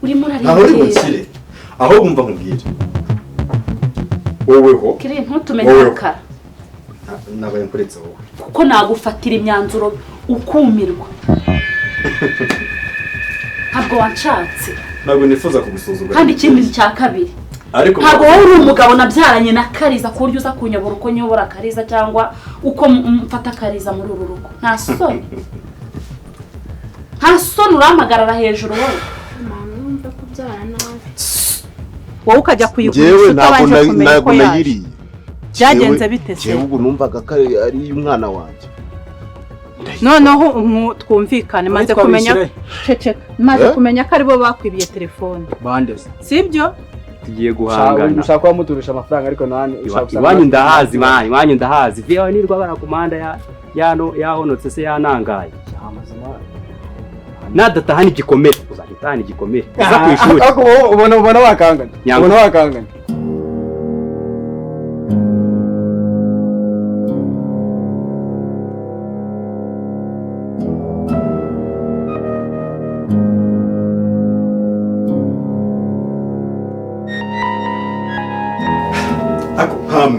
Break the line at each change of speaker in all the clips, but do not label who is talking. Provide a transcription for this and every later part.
urimo
aho uri gukire aho gumva nkubwire woweho
Kire ntutumenye akara
nabaye nkuretse wowe
kuko nagufatira imyanzuro ukumirwa ntabwo wanshatse
ntabwo nifuza kugusuzugura
kandi ikindi cya kabiri
ariko
ntabwo wowe uri umugabo nabyaranye na Kariza ku buryo uza kunyobora uko nyobora Kariza cyangwa uko mfata Kariza muri uru rugo nta soni uramagarara hejuru wowe
numva kubyara nawe
wowe ukajya kuyigurisha
jewe
utabanje kumenya ko
nayiriye
byagenze bite se
jewe ubu numvaga ko ari umwana wanjye
noneho twumvikane maze kumenya ceceka maze kumenya ko aribo bakwibiye telefone
bandeze
sibyo
tugiye guhangana
ushaka kuba muturusha amafaranga ariko nane
iwanyu ndahazi mani iwanyu ndahazi vyo nirwa barakumanda yahonotse se yanangaye nadatahana igikomere uzagitahana igikomere uza ku ishuri
ubona wakangana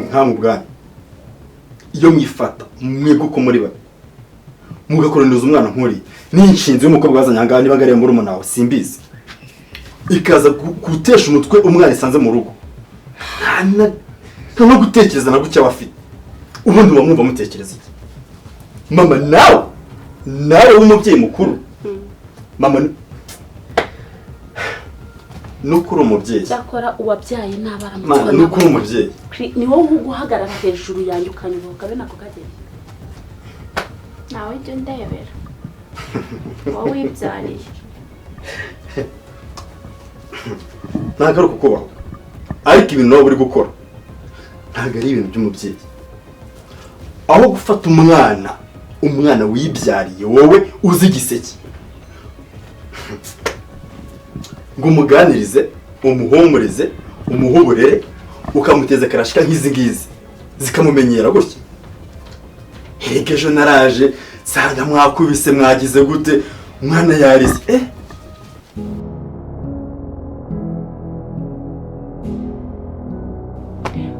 nkamwe ubwanyu iyo mwifata mwego uko muri babi mugakoraniza umwana nk'uri n'inshinzi y'umukobwa wazanye ahangaha niba agariye muri umuntu wawe simbizi ikaza gutesha umutwe umwana isanze mu rugo nta no gutekereza na gucya bafite ubundi mwumva mutekereza iki mama nawe w'umubyeyi mukuru mama nukuri umubyeyi
cyakora uwabyaye n'abara
mama nukuri umubyeyi
ni wowe uguhagarara hejuru yanjye ukanyubuka bene ako kageni
nawe ibyo ndayobera wowe wibyariye
ntabwo ari ukukubaho ariko ibintu nawe uri gukora ntabwo ari ibintu by'umubyeyi aho gufata umwana wibyariye wowe uzi igiseke ngo umuganirize umuhumurize umuhuburere ukamuteza karashika nk'izi ngizi zikamumenyera gutya Erega ejo naraje sanga mwakubise mwagize gute umwana yarize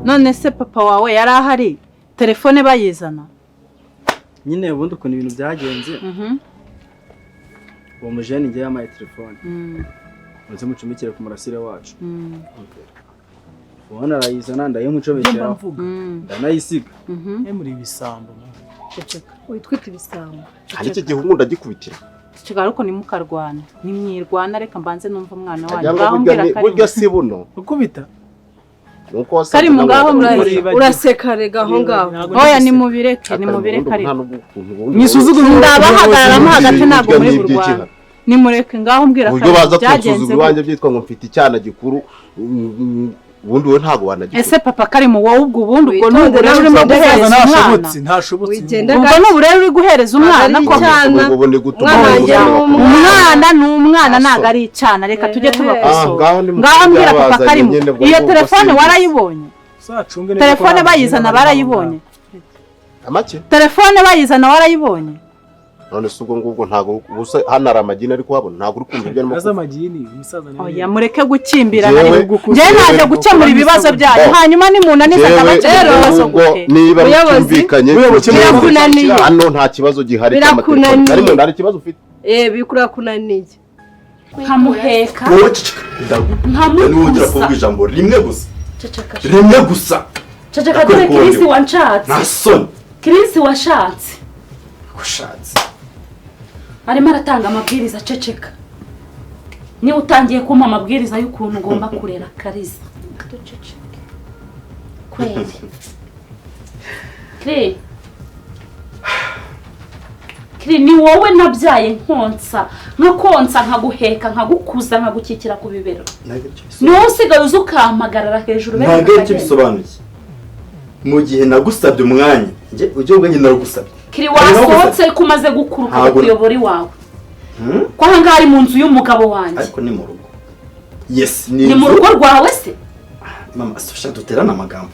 none se papa wawe yari ahari telefone bayizana
nyine ubundi ukuntu ibintu byagenze uwo mujeni ngiye yamaye telefone muze mucumikire ku murasire wacu ubona arayizana ndayimucomekera ndanayisiga
muri ibisambo
witwita ibisambo
hari icyo gihe umuntu agikubitira
ceceka ariko nimukarwana nimwirwana reka mbanze numva umwana wanyu
ngaho mbwira burya si buno
ukubita
nuko
kari mu ngaho
uraseka rega aho ngaho
oya nimubireke ariko
nisuzugura
ndabahagararamo hagati ntabwo muri burwana nimureke ngaho mbwira
kari baza kusuzugura iwanjye byitwa ngo mfite icyana gikuru ubundi we ntago wanagikora
ese papa kari mu wowe ubundi ubwo n'uburere urimo guhereza umwana
ntashobotse
ubwo n'uburere uri guhereza umwana ko umwana ni umwana ntago ari icyana reka tujye tubakosora ngaho mbwira papa kari mu iyo telefone warayibonye telefone bayizana barayibonye telefone bayizana warayibonye
none se ubwo ngubwo ntago ubusa hano ari amagini ariko wabona ntago uri kumva ibyo arimo
kuvuga amagini umusaza
ni oya mureke gukimbira nje naje gukemura ibibazo byanyu hanyuma ni muntu aniza kabacero ibibazo gute
niba mutumvikanye birakunaniye hano nta kibazo gihari cy'amategeko ari mu ndari kibazo ufite
bikurakunaniye
nkamuheka
nkamuheka kuvuga ijambo rimwe gusa
ceceka dore Chris wanshatse
nta soni
Chris washatse
gushatse
arimo aratanga amabwiriza ceceka niba utangiye kumpa amabwiriza y'ukuntu ugomba kurera Kariza duceceke kweli Kiri ni wowe nabyaye nkonsa nkaguheka nkagukuza nkagukikira ku bibero ni wowe usigaye uza ukampagarara hejuru
ntabwo icyo bisobanuye mu gihe nagusabye umwanya ujye ubwenge naragusabye
Kiri wasohotse kumaze gukuruka kuyobora iwawe ko ahangaha ari mu nzu y'umugabo wanjye
ariko ni mu rugo yes
ni mu rugo rwawe se
mama sosha duterana amagambo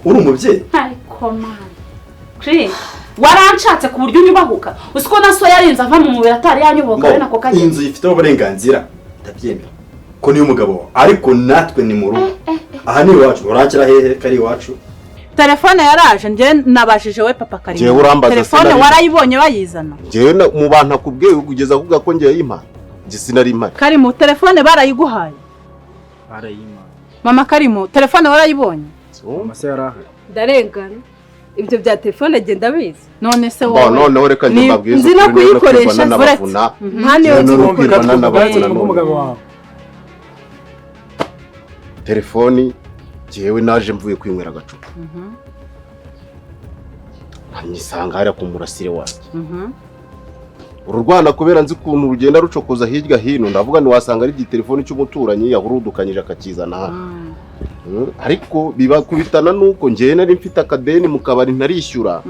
uri umubyeyi
ariko mama Kiri waranshatse ku buryo unyubahuka usiko naso yarinze ava mu mubiri atari yanyuboka we nako kaje
inzu ifite uburenganzira ndabyemera ko niyo mugabo ariko natwe ni mu rugo aha ni iwacu urakira hehe kari iwacu
telefone yaraje nje nabajije we papa Karimo telefone warayibonye bayizana
nje mu bantu akubwiye kugeza kuvuga ko ngiye yimpa nje sinari impari
Karimo telefone barayiguhaye mama Karimo telefone warayibonye
mama se yarahe
ndarengana ibyo bya telefone agenda bizi
none se wowe
none reka njye mbabwiza
nzi no kuyikoresha
nta
niyo
umugabo wawe
telefoni jewe naje mvuye kwinywera agacupa anyisanga hari ku murasire waje uru Rwanda kubera nzi kuntu rugenda rucokoza hirya hino ndavuga ni wasanga ari igitelefoni cy'umuturanyi yahurudukanyije akakizana hano ariko bibakubitana nuko ngiye nari mfite akadeni mu kabari ntarishyura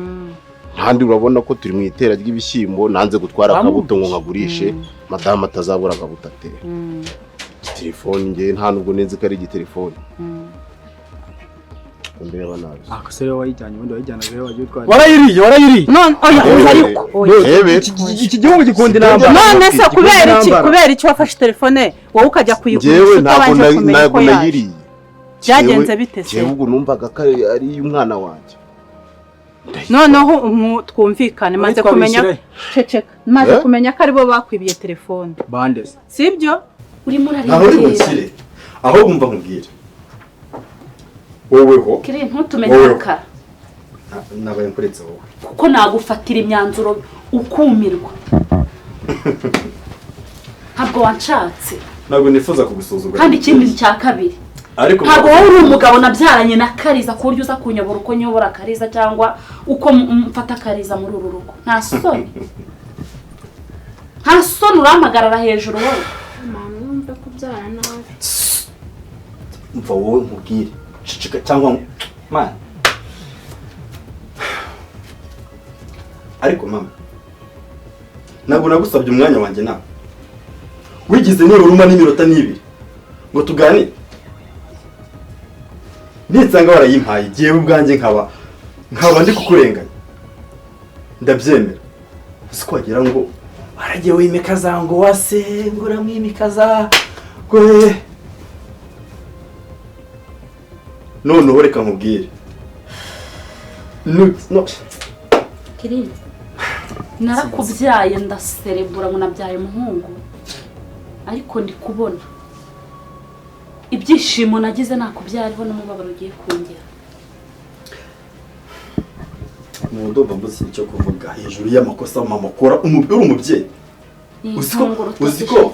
ntandi urabona ko turi mu itera ry'ibishyimbo nanze gutwara akabuto ngo nkagurishe madama atazabura akabuto atera telefoni ngiye nta nubwo nenze ko ari igitelefoni mbere banazi
akasere wayijyanye undi wayijyana rero wagiye utwara
warayiriye
none oya ariko
iki gihugu gikunda inamba
none se kubera iki wafashe telefone wowe ukajya kuyigurisha
utabanje kumenya ko yayiriye
byagenze bite se
jewe numvaga ko ari umwana wanjye
noneho twumvikane maze kumenya ceceka maze kumenya ko aribo bakwibiye telefone
bande
sibyo
urimo
aho uri musire aho bumva nkubwira woweho
kiri ntutumenye akara
nabaye nkuretse wowe
kuko nagufatira imyanzuro ukumirwa ntabwo wanshatse
ntabwo nifuza kugusuzugura
kandi ikindi cya kabiri
ariko
ntabwo wowe uri umugabo nabyaranye na Kariza ku buryo uza kunyobora uko nyobora Kariza cyangwa uko mfata Kariza muri uru rugo nta soni uramagarara hejuru wowe
mama numva kubyara nabi
mva wowe nkubwire cicika cyangwa man ariko mama ntabwo nagusabye umwanya wanjye nawe wigize niba uruma n'iminota n'ibiri ngo tuganire nitsanga warayimpaye jewe ubwanjye nkaba ndi kukurenganya ndabyemera siko wagira ngo waragiye wimikaza ngo wasengura mwimikaza gwe none reka nkubwire no
kiri narakubyaye ndaserebura ngo nabyaye umuhungu ariko ndi kubona ibyishimo nagize nakubyariho n'umubabaro ugiye kongera
mu ndomba mbuze icyo kuvuga hejuru y'amakosa mama akora umubyeyi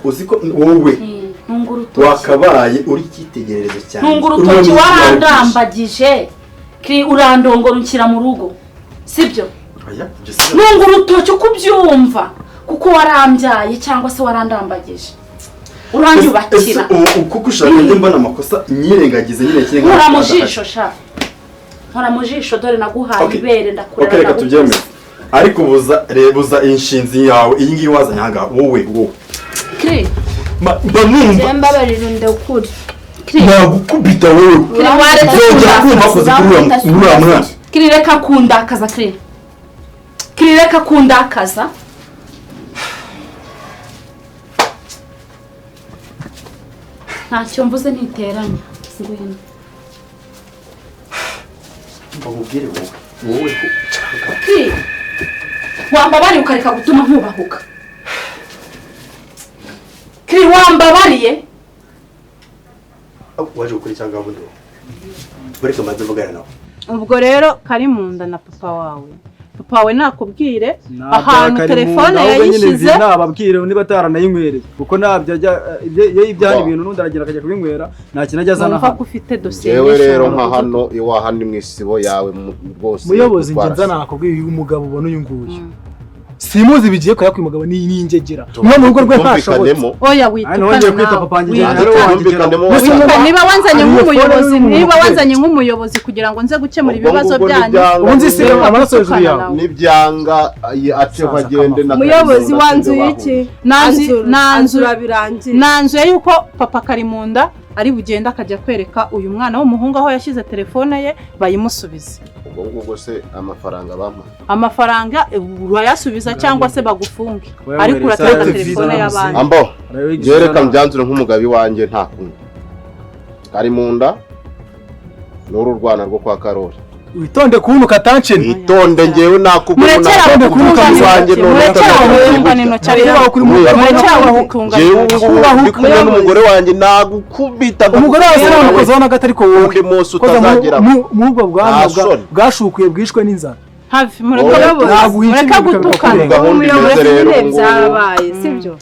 uziko wowe wakabaye uri cyitegererezo cyane
ntungurutoki warandambagije kiri urandongorukira mu rugo sibyo ntungurutoki uko ubyumva kuko warambyaye cyangwa se warandambagije uranyubakira
kuko ushaka njye mbona amakosa nyirengagize nyine kinga
nkora mu jisho sha nkora mu jisho dore naguhaye ibere ndakurera
reka tubyemere ariko buza inshinzi yawe iyi ngiyi wazanye aha wowe
kiri
njye mbabarira ndakuri
nagukubita wowe
kiri reka kundakaza kiri reka kundakaza ntacyo mvuze ntiteranya ngwino
mbabwire wowe
kiri wambabariye ukareka gutuma nkubahuka kiri wambabariye
waje gukora cyangwa bundi bareka maze mvugana nawe
ubwo rero Karimunda na papa wawe nakubwire ahantu telefone yayishize
nababwire niba taranayinywere kuko nabyo iyo ibyana ibintu nundi aragira akajya kubinywera nta kintu ajya azana
hano ufite dosiye
yewe rero nka hano iwaha ni mwisibo yawe rwose
muyobozi ngenza nakubwiye uyu mugabo ubona uyu nguyu simuzi bigiye ko yakwi mugabo ni ingegera niyo mu rugo rwe ntashobotse
oya witukana
kwita papa ngiye
niba wanzanye nk'umuyobozi kugira ngo nze gukemura ibibazo byanyu
unzi se amaraso hejuru yawe
nibyanga ace bagende na
muyobozi wanzuye iki
nanzuye yuko papa Karimunda ari bugenda akajya kwereka uyu mwana w'umuhungu aho yashyize telefone ye bayimusubize
ubwo se amafaranga bampa
amafaranga urayasubiza cyangwa se bagufunge ariko uratanga telefone y'abandi
ambo yereka mbyanzure nk'umugabi wanjye nta kundi ari munda n'uru rwana rwo kwa Karori
witonde kuntu katancheni
witonde ngewe nakubona
murekera
kuntu wanjye none n'umugore wanjye nagukubita
umugore wawe namukoze wana gatariko wowe
munsi utazagera
mubwo bwashukuye bwishwe n'inzara
hafi mureka gutukana umuyobozi nyine byarabaye sibyo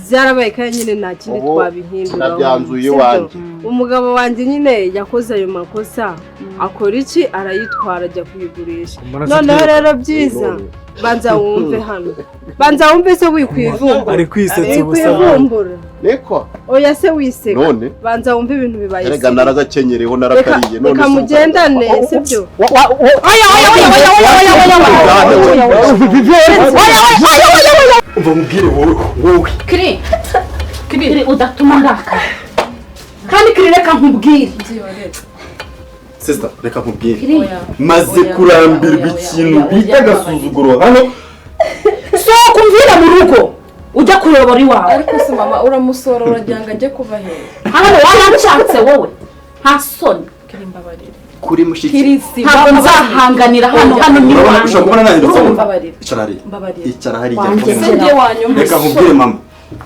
byarabaye kandi nyine nta kindi twabihindura
nabyanzuye wanjye
umugabo wanjye nyine yakoze ayo makosa akora iki arayitwara ajya kuyigurisha noneho rero byiza banza wumve hano banza wumve se wikwivumbura
ari kwisetsa
wikwivumbura
niko
oya se wiseka
none
banza wumve ibintu bibaye
erega naragakenyereyeho narakariye
none reka mugendane sibyo
umva mubwire wowe
Kiri udatuma ndaka kandi Kiri reka nkubwire
sister reka nkubwire maze kurambirwa ikintu bita agasuzuguro hano
so kumvira mu rugo ujya kuyobora iwawe
ariko se mama uramusora uragira ngo ajye kuva hehe
hano wananshatse wowe nta soni
Kiri mbabarira
kuri mushiki
ntabwo nzahanganira hano ni wanjye
ushobora kubona nahindutse
mbabarira
icara hari reka nkubwire mama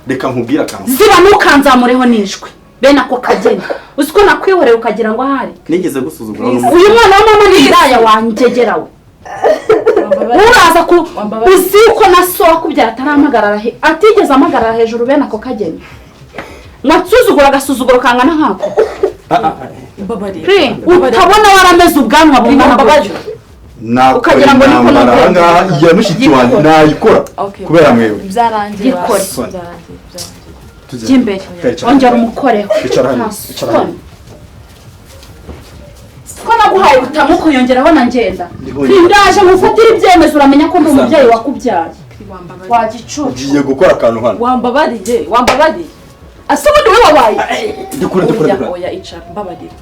reka nkubwire akantu
ziba ntukanzamureho nijwe bene ako kageni uzi ko nakwihoreye ukagira ngo ahari
nigeze gusuzugura
uyu mwana wa mama ni indaya wanjegera we uraza ku uzi ko na so akubyara atarampagarara atigeze amagarara hejuru bene ako kageni nkatsuzugura agasuzuguro kangana nkako utabona warameze ubwanwa bungana gutyo
ukagira ngo niko nabwira iya mushiki wanjye nayikora kubera mwewe
byarangiye
imbere ongera umukoreho ko naguhaye utamuko yongeraho na ngenda ndaje mufatire ibyemezo uramenya ko ndi umubyeyi wakubyaye wagicucu
ugiye gukora akantu hano
wambabariye
ase ubundi we wabaye
dukure
oya icara mbabarira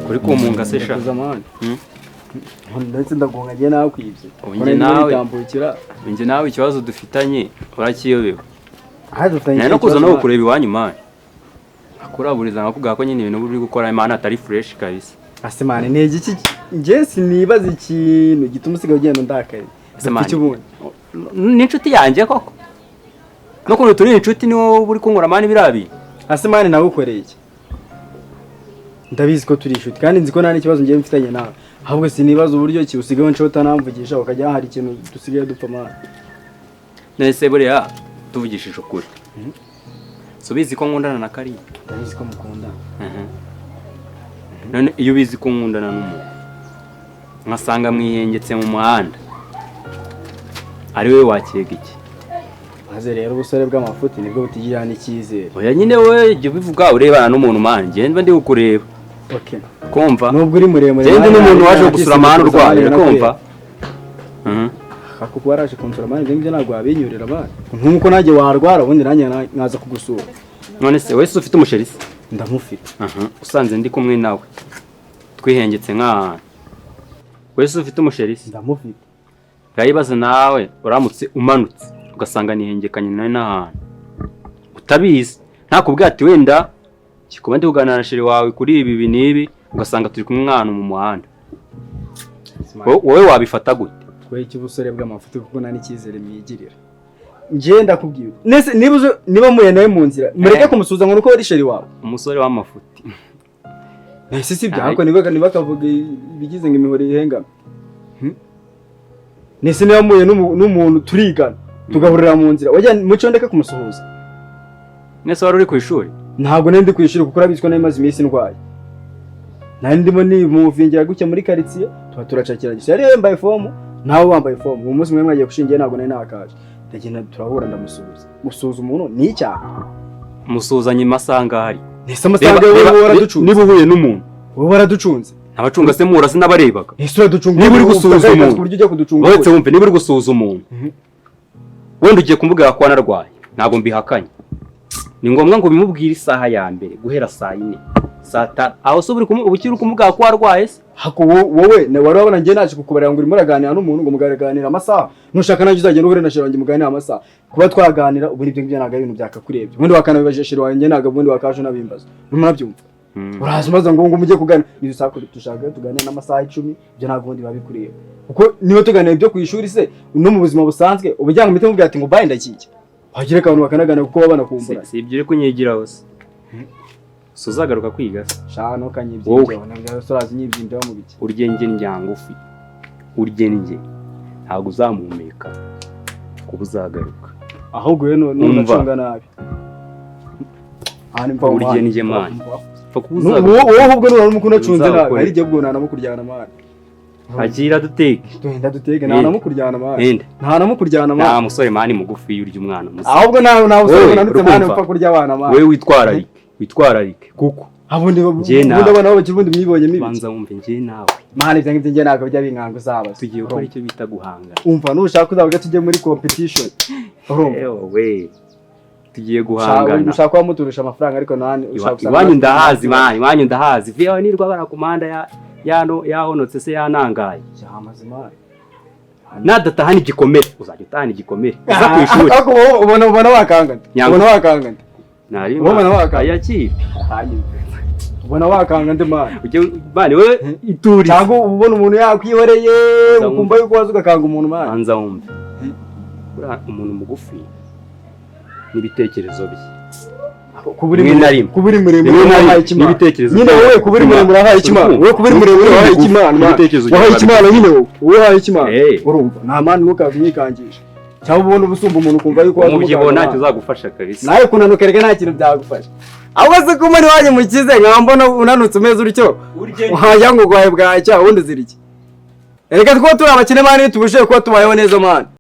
kuri kumunga se sha
ndetse ndagonga ngiye nawe kwibye
njye nawe ikibazo dufitanye urakiyobewe no kuza no kureba iwanyu mani akuraburiza nkakubwira ko nyine ibintu uri gukora imana atari fresh kabisa
ase mani ni igiki ngiye sinibaza ikintu gituma usigaye ugenda ndakaye
ni inshuti yanjye koko no kuntu turi inshuti niwo uri kunkora mani birabi
ase mani nagukoreye iki ndabizi ko turi inshuti kandi nzi ko nta n'ikibazo ngiye mfitanye nawe ahubwo sinibaza uburyo ki usigaye nshota namvugisha ukajya hari ikintu dusigaye dupfa mani
nese buriya tuvugishije ukuri subizi ko nkundana na Kariya
ndabizi ko mukundana
none iyo ubizi ko nkundana n'umuntu nkasanga mwihengetse mu muhanda ari we wakega iki
maze rero ubusore bw'amafuti nibwo butigira n'icyizere
oya nyine we jya ubivuga urebana n'umuntu mani ngenda ndi kukureba kumva
nubwo uri muremure
ngenda n'umuntu waje gusura amahane urwaye kumva
kuko waraje kunsura amahane ibyo ntabwo wabinyurira abana nk'uko nanjye warwara ubundi nanjye nkaza kugusura
none se wese ufite umusheri se
ndamufite
usanze ndi kumwe nawe twihengetse nk'ahantu wese ufite umusheri se
ndamufite
yayibaza nawe uramutse umanutse ugasanga nihengekanye nawe n'ahantu utabizi ntakubwira ati wenda kikuba ndi kuganira na sheri wawe kuri ibi n'ibi ugasanga turi kumwe nk'ahantu mu muhanda wowe wabifata gute
twe cy'ubusore bw'amafuti kuko nta n'icyizere mwigirira ngiye ndakubwira niba muye nawe mu nzira mureke kumusuza ngo nuko ari sheri wawe
umusore w'amafuti
nahise si byako niba kavuga ibigize ngo imihoro ihengame nese niba muye n'umuntu turigana tugahurira mu nzira wajya muco ndeke kumusuhuza
nese wari uri ku ishuri
ntabwo nari ndi ku ishuri kuko urabizwa nayo imaze iminsi ndwaye nari ndimo nimuvingira gutya muri karitsiye tuba turacakira gisa yari yambaye fomu nawe wambaye fomu uwo munsi mwe mwagiye gushingiye ntabwo nari nakaje ndagenda turahura ndamusuhuza musuhuza umuntu ni icyaha
musuzanye masanga hari
ese amasanga wowe waraducunze
niba uhuye n'umuntu
wowe waraducunze
abacunga se murasi n'abarebaga
ese uraducunga
niba uri gusuhuza umuntu
buryo ujya kuducunga
wese wumve niba uri gusuhuza umuntu wenda ugiye kumubwira ko wanarwaye ntabwo mbihakanye ni ngombwa ngo bimubwire isaha ya mbere guhera saa 4 saa 5 aho so ubukiri kumubwira ko warwaye se
hako wowe wari wabona ngiye naje kukubarira ngo urimo uraganira n'umuntu ngo muganira amasaha nushaka nanjye uzagenda uhure na shira wanjye muganira amasaha kuba twaganira ubu nibyo ngibyo naga ibintu byakakurebye ubundi wakanabibajije shira wanjye naga ubundi wakaje nabimbaza urimo nabyumva uraje maze ngo mujye kuganira nidusaka dushaka tuganira n'amasaha 10 ibyo ntabwo ubundi babikureba kuko niba tuganira ibyo kwishuri se no mu buzima busanzwe ubujyanga mite mubwira ati ngo baye ndakije hagire abantu bakanagana kuko babana kumbura
si ibyo uri kunyigira hose suzagaruka kwiga
sha no kanyibye nabyo sorazi nyibyinde mu biki
uryenje njyangufi uryenje ntabwo uzamumeka kuba uzagaruka
ahubwo rero nunacunga nabi
ani mpa uryenje mani
wowe ahubwo none mukunda cunze nabi ari gihe bwo nanamukuryana mani
agira duteke
nta namukuryana mani nta namukuryana mani
nta musore mani mugufi yurya umwana musa
ahubwo nawe usore nanutse mani upfa kurya abana mani
wewe witwararike kuko
abundi ndabona aho bakibundi mwibonye mibi
banza wumve ngiye nawe
mani ibyo ngibyo ngiye ntabwo bijya binkanga uzaba
tugiye gukora icyo bita guhangana
umva nushaka uzavuga tujye muri competition
we tugiye guhangana
ushaka kuba muturusha amafaranga ariko nani ushaka
iwanyu ndahazi mani iwanyu ndahazi viyo nirwa barakumanda yahonotse se yanangaye
amazima
nadatahana igikomere uzajya utahana igikomere uza ku ishuri
ubona wakangana
nari ubona wakangana yakiri
ubona wakanga ndi mani
bani we ituri
cyangwa ubona umuntu yakwihoreye ukumva yuko waza ugakanga umuntu mani
anza wumve umuntu mugufi n'ibitekerezo bye kuburi
muremure wahaye ikimana nyine wowe kuburi muremure wahaye ikimana wowe kuburi muremure wahaye ikimana wahaye ikimana nyine wowe wahaye ikimana urumva nta mani ntukavinyikangisha cyangwa ubona ubusumba umuntu ukumva yuko waza
umubyibuho ntacyo uzagufasha kabisa
nawe kunanuka reka nta kintu byagufasha ahubwo se kumani wanjye mukize nkambona unanutse umeze utyo wajya ngo ugwaye bwacya ubundi ziriki reka two turi abakene mani tubujije kuba tubayeho neza mani